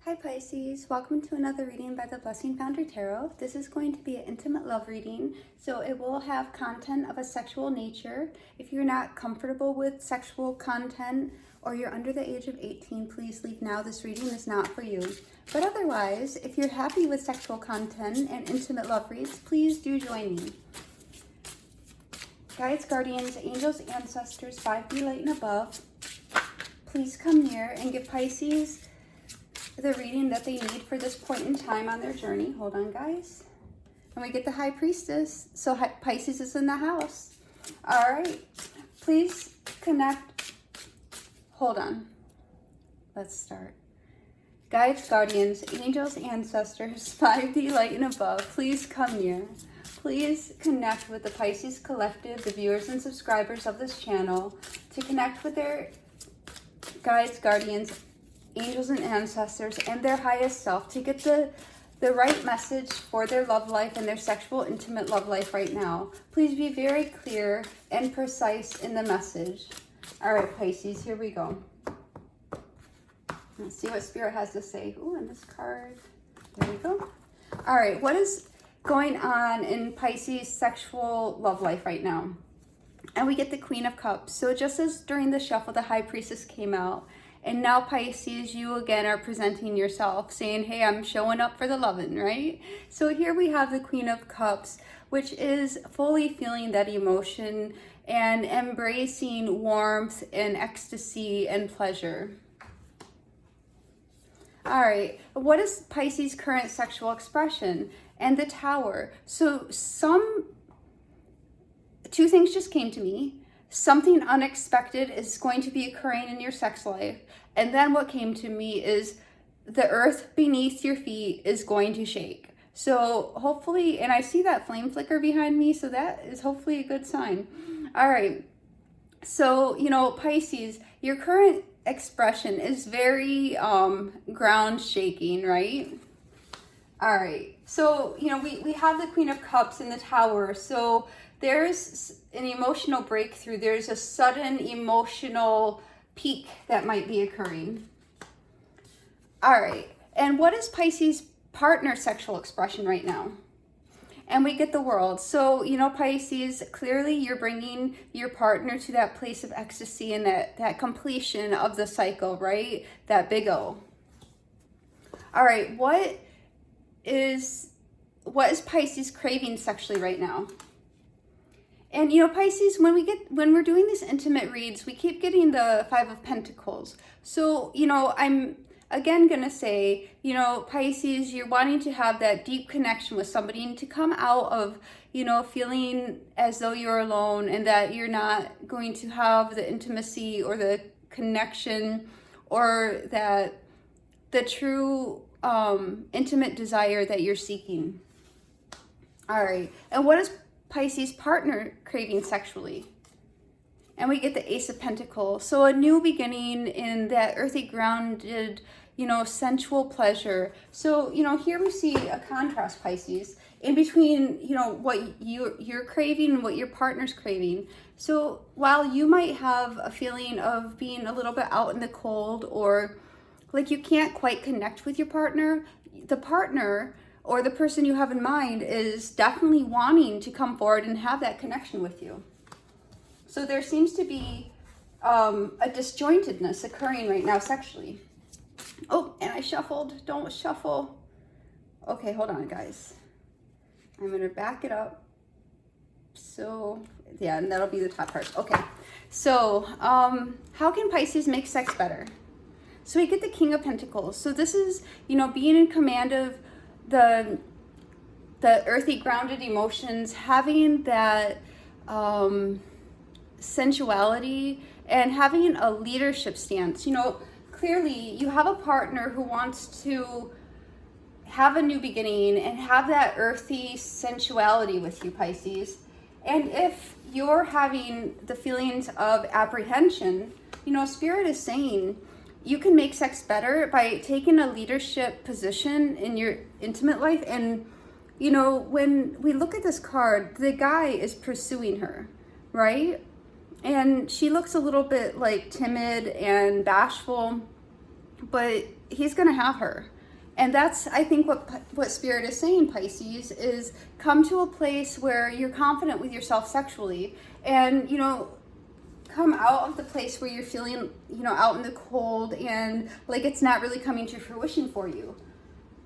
Hi Pisces, welcome to another reading by the Blessings Foundry Tarot. This is going to be an intimate love reading, so it will have content of a sexual nature. If you're not comfortable with sexual content or you're under the age of 18, please leave now. This reading is not for you. But otherwise, if you're happy with sexual content and intimate love reads, please do join me. Guides, guardians, angels, ancestors, 5D light and above, please come near and give Pisces the reading that they need for this point in time on their journey. Hold on, guys. And we get the High Priestess. So Pisces is in the house. All right. Please connect. Hold on. Let's start. Guides, guardians, angels, ancestors, 5D light and above, please come near. Please connect with the Pisces collective, the viewers and subscribers of this channel, to connect with their guides, guardians, angels and ancestors, and their highest self to get the right message for their love life and their sexual intimate love life right now. Please be very clear and precise in the message. All right, Pisces, here we go. Let's see what Spirit has to say. Ooh, and this card. There we go. All right, what is going on in Pisces' sexual love life right now? And we get the Queen of Cups. So just as during the shuffle, the High Priestess came out, and now Pisces, you again are presenting yourself, saying, hey, I'm showing up for the loving, right? So here we have the Queen of Cups, which is fully feeling that emotion and embracing warmth and ecstasy and pleasure. All right, what is Pisces' current sexual expression? And the Tower. So two things just came to me. Something unexpected is going to be occurring in your sex life. And then what came to me is the earth beneath your feet is going to shake. So hopefully, and I see that flame flicker behind me, so that is hopefully a good sign. All right. So, Pisces, your current expression is very ground shaking, right? All right. So, we have the Queen of Cups in the Tower. So there's an emotional breakthrough. There's a sudden emotional peak that might be occurring. All right. And what is Pisces' partner sexual expression right now? And we get the World. So, Pisces, clearly you're bringing your partner to that place of ecstasy and that completion of the cycle, right? That big O. All right. What is Pisces craving sexually right now? And Pisces, when we're doing these intimate reads, we keep getting the 5 of Pentacles. So, I'm again gonna say, Pisces, you're wanting to have that deep connection with somebody and to come out of, feeling as though you're alone and that you're not going to have the intimacy or the connection or that the true intimate desire that you're seeking. All right. And what is Pisces' partner craving sexually? And we get the Ace of Pentacles. So a new beginning in that earthy, grounded, sensual pleasure. So, here we see a contrast, Pisces, in between, what you're craving and what your partner's craving. So while you might have a feeling of being a little bit out in the cold or like you can't quite connect with your partner, the partner or the person you have in mind is definitely wanting to come forward and have that connection with you. So there seems to be a disjointedness occurring right now sexually. Oh, and I shuffled. Don't shuffle. Okay, hold on, guys. I'm going to back it up. So, yeah, and that'll be the top part. Okay, so how can Pisces make sex better? So we get the King of Pentacles. So this is, being in command of the earthy, grounded emotions, having that sensuality and having a leadership stance. Clearly you have a partner who wants to have a new beginning and have that earthy sensuality with you, Pisces. And if you're having the feelings of apprehension, Spirit is saying you can make sex better by taking a leadership position in your intimate life. And, when we look at this card, the guy is pursuing her, right? And she looks a little bit like timid and bashful, but he's going to have her. And that's, I think, what Spirit is saying, Pisces, is come to a place where you're confident with yourself sexually, and, you know, come out of the place where you're feeling, you know, out in the cold and like it's not really coming to fruition for you.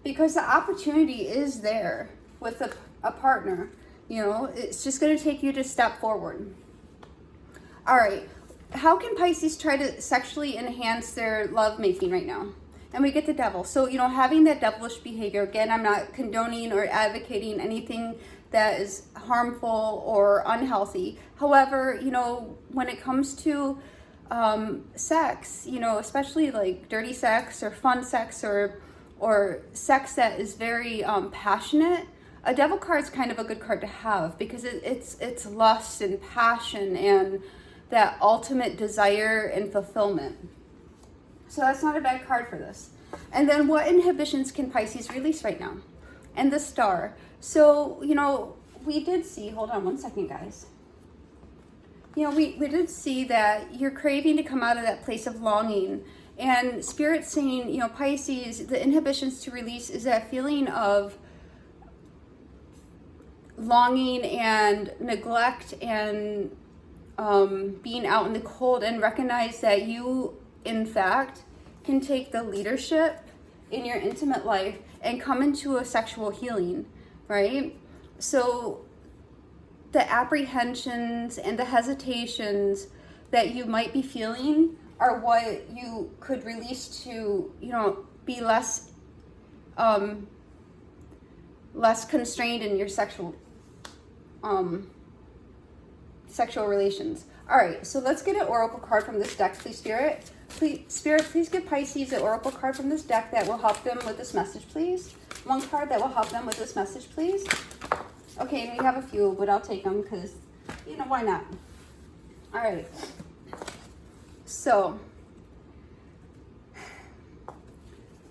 Because the opportunity is there with a partner. You know, it's just going to take you to step forward. All right. How can Pisces try to sexually enhance their lovemaking right now? And we get the devil. So, you know, having that devilish behavior, again, I'm not condoning or advocating anything that is harmful or unhealthy. However, you know, when it comes to sex, you know, especially like dirty sex or fun sex or sex that is very passionate, a devil card is kind of a good card to have, because it's lust and passion and that ultimate desire and fulfillment. So that's not a bad card for this. And then what inhibitions can Pisces release right now? And the Star. So, you know, we did see, hold on one second, guys. You know, we did see that you're craving to come out of that place of longing. And Spirit's saying, you know, Pisces, the inhibitions to release is that feeling of longing and neglect and being out in the cold, and recognize that you, in fact, can take the leadership in your intimate life and come into a sexual healing, right? So the apprehensions and the hesitations that you might be feeling are what you could release to, you know, be less constrained in your sexual relations. All right, so let's get an oracle card from this deck, please, Spirit. Spirit, please give Pisces an oracle card from this deck that will help them with this message, please. One card that will help them with this message, please. Okay, we have a few, but I'll take them because, you know, why not? All right. So,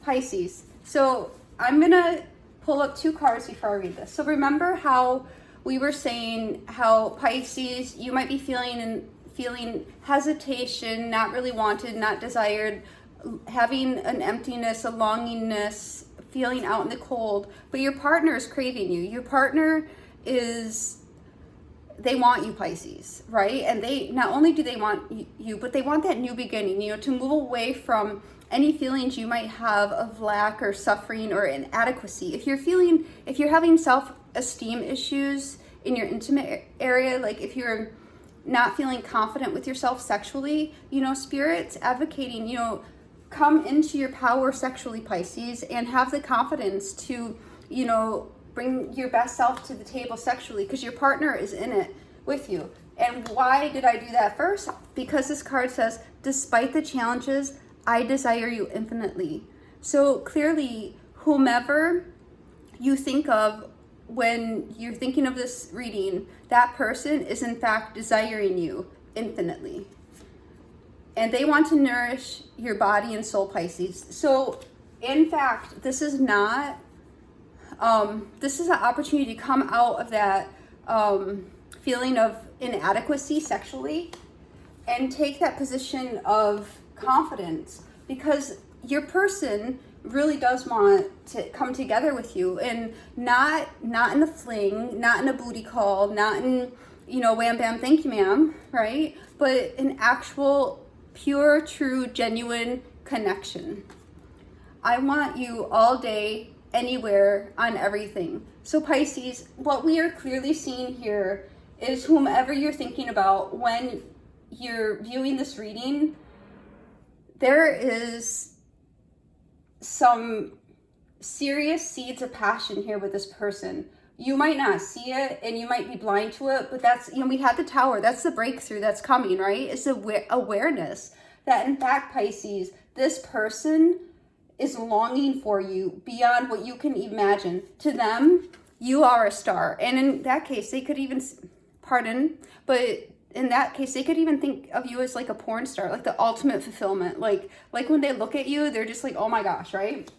Pisces. So, I'm going to pull up two cards before I read this. So, remember how we were saying how Pisces, you might be feeling hesitation, not really wanted, not desired, having an emptiness, a longingness, feeling out in the cold, but your partner is craving you. Your partner they want you, Pisces, right? And they, not only do they want you, but they want that new beginning, you know, to move away from any feelings you might have of lack or suffering or inadequacy. If you're having self-esteem issues in your intimate area, like if you're not feeling confident with yourself sexually, you know, Spirit's advocating, you know, come into your power sexually, Pisces, and have the confidence to, you know, bring your best self to the table sexually, because your partner is in it with you. And why did I do that first? Because this card says, despite the challenges, I desire you infinitely. So clearly, whomever you think of when you're thinking of this reading, that person is in fact desiring you infinitely. And they want to nourish your body and soul, Pisces. So, in fact, this is not, this is an opportunity to come out of that feeling of inadequacy sexually and take that position of confidence, because your person really does want to come together with you, and not in a fling, not in a booty call, not in, you know, wham bam thank you ma'am, right? But an actual pure, true, genuine connection. I want you all day, anywhere, on everything. So Pisces, what we are clearly seeing here is whomever you're thinking about when you're viewing this reading, there is some serious seeds of passion here with this person. You might not see it and you might be blind to it, but that's, you know, we had the Tower. That's the breakthrough that's coming, right? It's awareness that in fact, Pisces, this person is longing for you beyond what you can imagine. To them, you are a star. And in that case, they could even, but in that case, they could even think of you as like a porn star, like the ultimate fulfillment. Like when they look at you, they're just like, oh my gosh, right?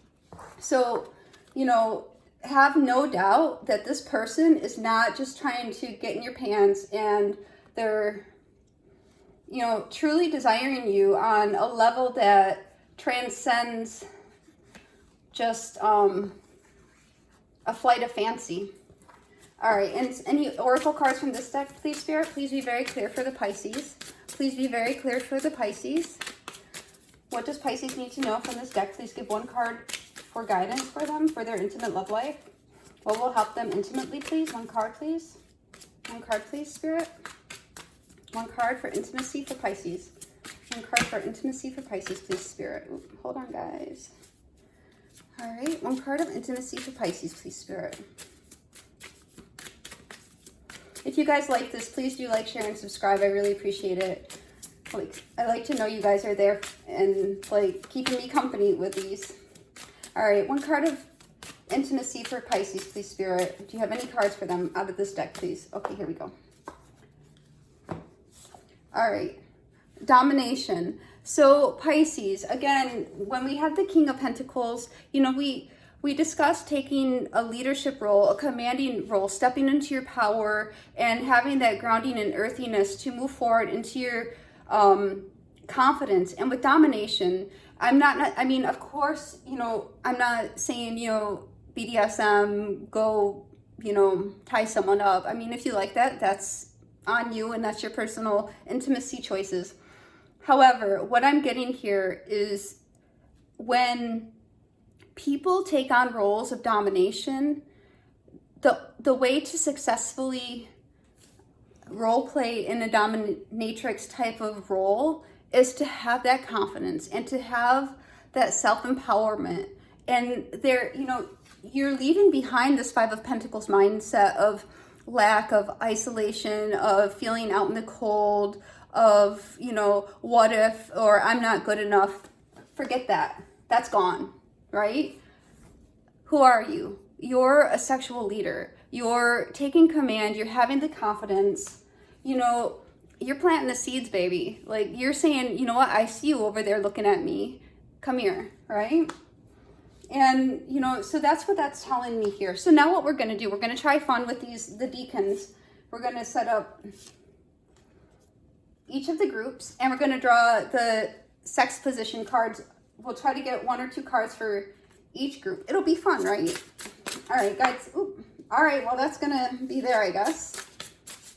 So, you know, have no doubt that this person is not just trying to get in your pants, and they're, you know, truly desiring you on a level that transcends just a flight of fancy. All right, and any oracle cards from this deck, please, Spirit? Please be very clear for the Pisces. Please be very clear for the Pisces. What does Pisces need to know from this deck? Please give one card for guidance for them, for their intimate love life. What will help them intimately, please? One card, please. One card, please, Spirit. One card for intimacy for Pisces. One card for intimacy for Pisces, please, Spirit. Ooh, hold on, guys. All right, one card of intimacy for Pisces, please, Spirit. If you guys like this, please do like, share, and subscribe. I really appreciate it. Like, I like to know you guys are there and like keeping me company with these. All right, one card of intimacy for Pisces, please, Spirit. Do you have any cards for them out of this deck, please? Okay, here we go. All right, domination. So Pisces, again, when we have the King of Pentacles, you know, we discussed taking a leadership role, a commanding role, stepping into your power and having that grounding and earthiness to move forward into your confidence. And with domination, I mean, of course, you know, I'm not saying, you know, BDSM, go, you know, tie someone up. I mean, if you like that, that's on you and that's your personal intimacy choices. However, what I'm getting here is when people take on roles of domination, the way to successfully role play in a dominatrix type of role is to have that confidence and to have that self-empowerment. And there, you know, you're leaving behind this Five of Pentacles mindset of lack, of isolation, of feeling out in the cold, of, you know, what if, or I'm not good enough. Forget that. That's gone. Right? Who are you? You're a sexual leader. You're taking command. You're having the confidence. You know, you're planting the seeds, baby. Like, you're saying, you know what? I see you over there looking at me. Come here, right? And, you know, so that's what that's telling me here. So now what we're going to do, we're going to try fun with the deacons. We're going to set up each of the groups, and we're going to draw the sex position cards. We'll try to get 1 or 2 cards for each group. It'll be fun, right? All right, guys. Ooh. All right, well, that's going to be there, I guess.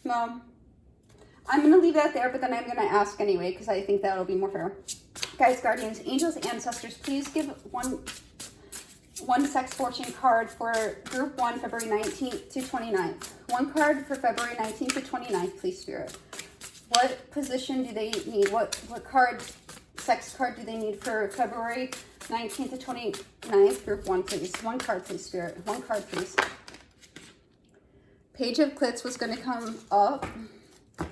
No, I'm going to leave that there, but then I'm going to ask anyway because I think that'll be more fair. Guys, guardians, angels, ancestors, please give one sex fortune card for group 1, February 19th to 29th. One card for February 19th to 29th, please, Spirit. What position do they need? What card, sex card do they need for February 19th to 29th? Group 1, please. One card, please, Spirit. One card, please. Page of Clits was going to come up.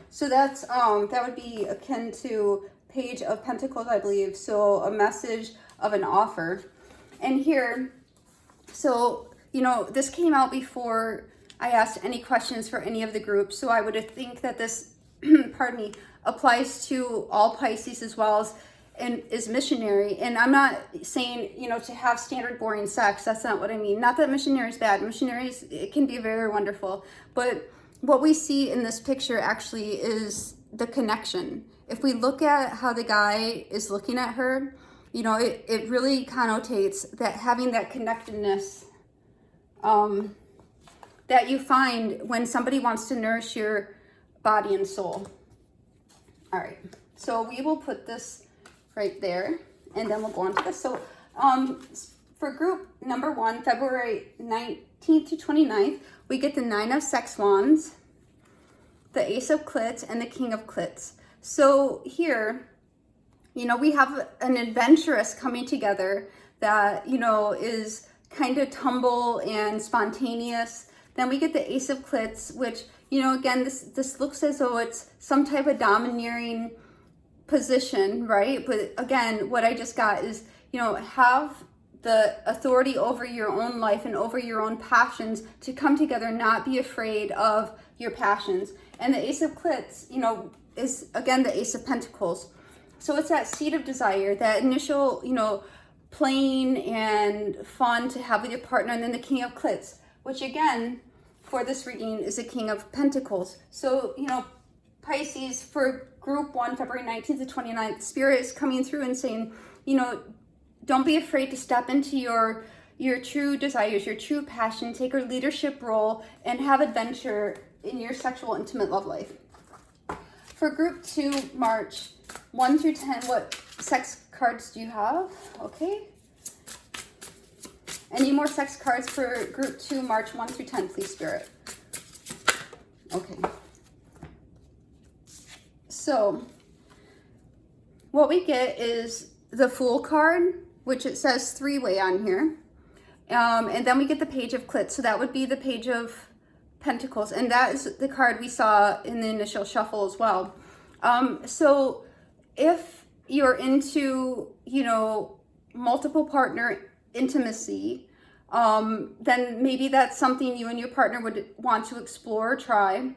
So that's, that would be akin to Page of Pentacles, I believe. So a message of an offer. And here, so, you know, this came out before I asked any questions for any of the groups. So I would think that this, pardon me, applies to all Pisces as well as, and is missionary. And I'm not saying, you know, to have standard boring sex. That's not what I mean. Not that missionary is bad. Missionaries, it can be very wonderful. But what we see in this picture actually is the connection. If we look at how the guy is looking at her, you know, it really connotates that having that connectedness that you find when somebody wants to nourish your body and soul. All right, so we will put this right there, and then we'll go on to this. So for group number 1, February 19th to 29th, we get the 9 of Sex Wands, the Ace of Clits, and the King of Clits. So here, you know, we have an adventurous coming together that, you know, is kind of tumble and spontaneous. Then we get the Ace of Clits, which, you know, again, this looks as though it's some type of domineering position, right? But again, what I just got is, you know, have the authority over your own life and over your own passions to come together, not be afraid of your passions. And the Ace of Clits, you know, is again the Ace of Pentacles. So it's that seed of desire, that initial, you know, playing and fun to have with your partner, and then the King of Clits, which again, for this reading, is the King of Pentacles. So, you know, Pisces, for group 1, February 19th to 29th, Spirit is coming through and saying, you know, don't be afraid to step into your true desires, your true passion, take a leadership role, and have adventure in your sexual intimate love life. For group 2, March 1 through 10, what sex cards do you have? Okay. Any more sex cards for group 2, March 1 through 10, please, Spirit? Okay. So, what we get is the Fool card, which it says 3-way on here. And then we get the Page of Clits. So that would be the Page of Pentacles. And that is the card we saw in the initial shuffle as well. So if you're into, you know, multiple partner intimacy, then maybe that's something you and your partner would want to explore or try.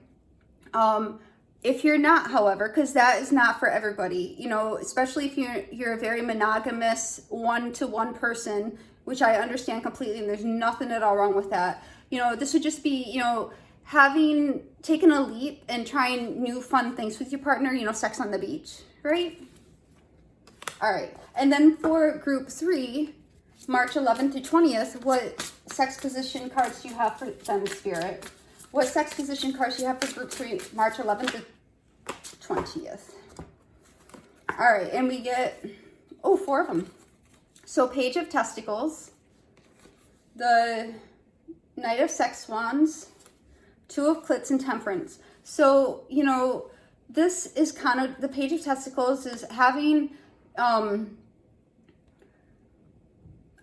If you're not, however, because that is not for everybody, you know, especially if you're a very monogamous one-to-one person, which I understand completely, and there's nothing at all wrong with that. You know, this would just be, you know, taken a leap and trying new fun things with your partner, you know, sex on the beach, right? All right. And then for group 3, March 11th to 20th, what sex position cards do you have for them, Spirit? What sex position cards do you have for group 3, March 11th to 20th? All right, and we get, 4 of them. So Page of Testicles, the Knight of Sex Wands, 2 of Clits, and Temperance. So, you know, this is kind of, the Page of Testicles is having, a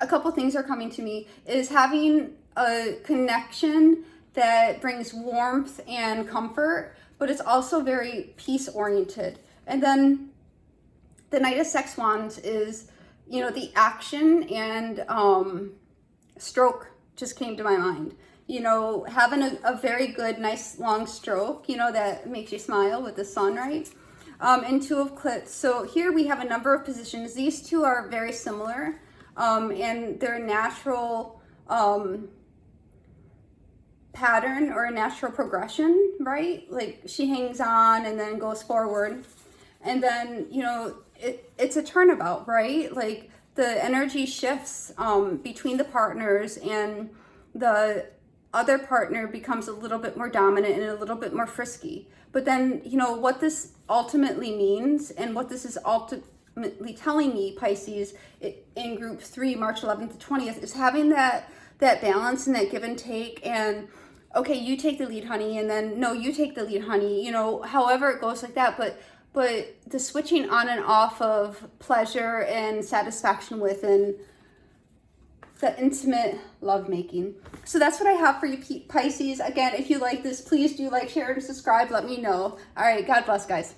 couple things are coming to me, is having a connection that brings warmth and comfort, but it's also very peace-oriented. And then the Knight of Sex Wands is, you know, the action and stroke just came to my mind. You know, having a very good, nice, long stroke, you know, that makes you smile with the sun, right? And 2 of Clits. So here we have a number of positions. These 2 are very similar, and they're a natural pattern or a natural progression, right? Like she hangs on and then goes forward. And then, you know, it's a turnabout, right? Like the energy shifts between the partners, and the other partner becomes a little bit more dominant and a little bit more frisky. But then, you know, what this ultimately means and what this is ultimately telling me, Pisces, in group 3, March 11th to 20th, is having that balance and that give and take, and okay, you take the lead, honey, and then no, you take the lead, honey, you know, however it goes like that. But the switching on and off of pleasure and satisfaction within the intimate lovemaking. So that's what I have for you, Pisces. Again, if you like this, please do like, share, and subscribe. Let me know. All right, God bless, guys.